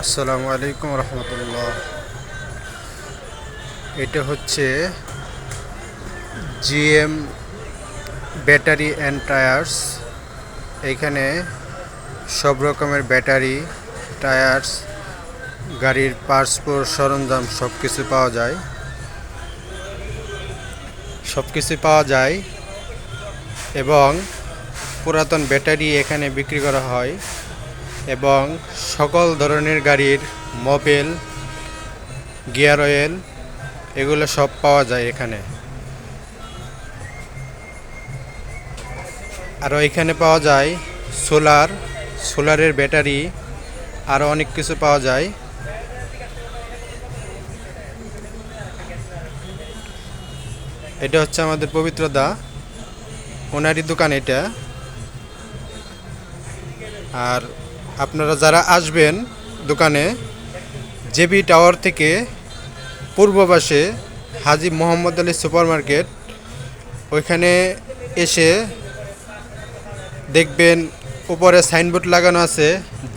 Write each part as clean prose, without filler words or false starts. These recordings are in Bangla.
আসসালামু আলাইকুম রহমতুল্লাহ। এটা হচ্ছে জিএম ব্যাটারি অ্যান্ড টায়ার্স। এইখানে সব রকমের ব্যাটারি, টায়ার্স, গাড়ির পার্টস সরঞ্জাম সব কিছু পাওয়া যায় এবং পুরাতন ব্যাটারি এখানে বিক্রি করা হয় এবং সকল ধরনের গাড়ির মোবিল, গিয়ার অয়েল এগুলো সব পাওয়া যায় এখানে। আরও এখানে পাওয়া যায় সোলারের ব্যাটারি, আরও অনেক কিছু পাওয়া যায়। এটা হচ্ছে আমাদের পবিত্রদা, ওনারই দোকান এটা। আর আপনারা যারা আসবেন দোকানে, জেবি টাওয়ার থেকে পূর্ব পাশে হাজী মোহাম্মদ আলী সুপার মার্কেট, ওইখানে এসে দেখবেন উপরে সাইনবোর্ড লাগানো আছে,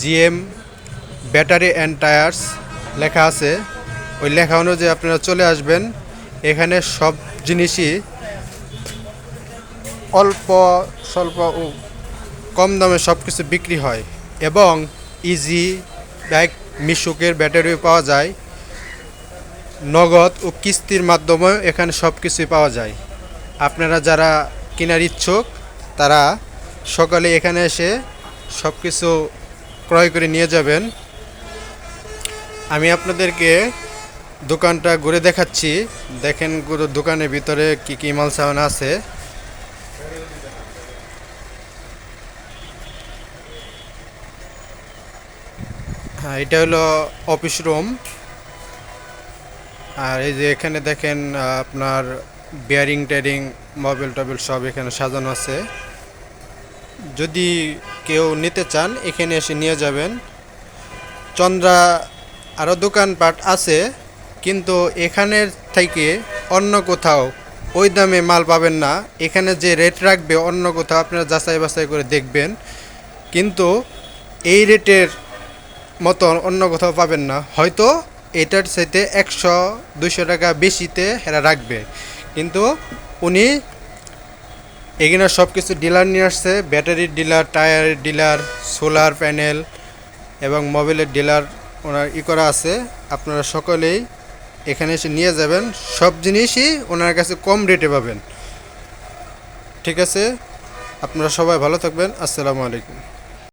জিএম ব্যাটারি অ্যান্ড টায়ার্স লেখা আছে। ওই লেখা অনুযায়ী আপনারা চলে আসবেন। এখানে সব জিনিসই অল্প স্বল্প ও কম দামে সব কিছু বিক্রি হয় এবং ইজি বাইক মিশুকের ব্যাটারিও পাওয়া যায়। নগদ ও কিস্তির মাধ্যমেও এখানে সব কিছুই পাওয়া যায়। আপনারা যারা কেনার ইচ্ছুক তারা সকালে এখানে এসে সব কিছু ক্রয় করে নিয়ে যাবেন। আমি আপনাদেরকে দোকানটা ঘুরে দেখাচ্ছি। দেখেন দোকানের ভিতরে কি কি মাল সামান আছে। হ্যাঁ, এটা হলো অফিস রুম। আর এই যে এখানে দেখেন আপনার বিয়ারিং টেয়ারিং, মোবিল টবিল সব এখানে সাজানো আছে। যদি কেউ নিতে চান এখানে এসে নিয়ে যাবেন। চন্দ্রা আরও দোকানপাট আছে, কিন্তু এখানের থেকে অন্য কোথাও ওই দামে মাল পাবেন না। এখানে যে রেট রাখবে অন্য কোথাও আপনারা যাচাই বাছাই করে দেখবেন, কিন্তু এই রেটের মতন অন্য কোথাও পাবেন না। হয়তো এটার সাথে 100-200 টাকা বেশিতে এরা রাখবে, কিন্তু উনি এখানে সব কিছু ডিলার নিয়ে আসছে। ব্যাটারির ডিলার, টায়ারের ডিলার, সোলার প্যানেল এবং মোবিলের ডিলার ওনার করা আছে। আপনারা সকলেই এখানে এসে নিয়ে যাবেন। সব জিনিসই ওনার কাছে কম রেটে পাবেন। ঠিক আছে, আপনারা সবাই ভালো থাকবেন। আসসালামু আলাইকুম।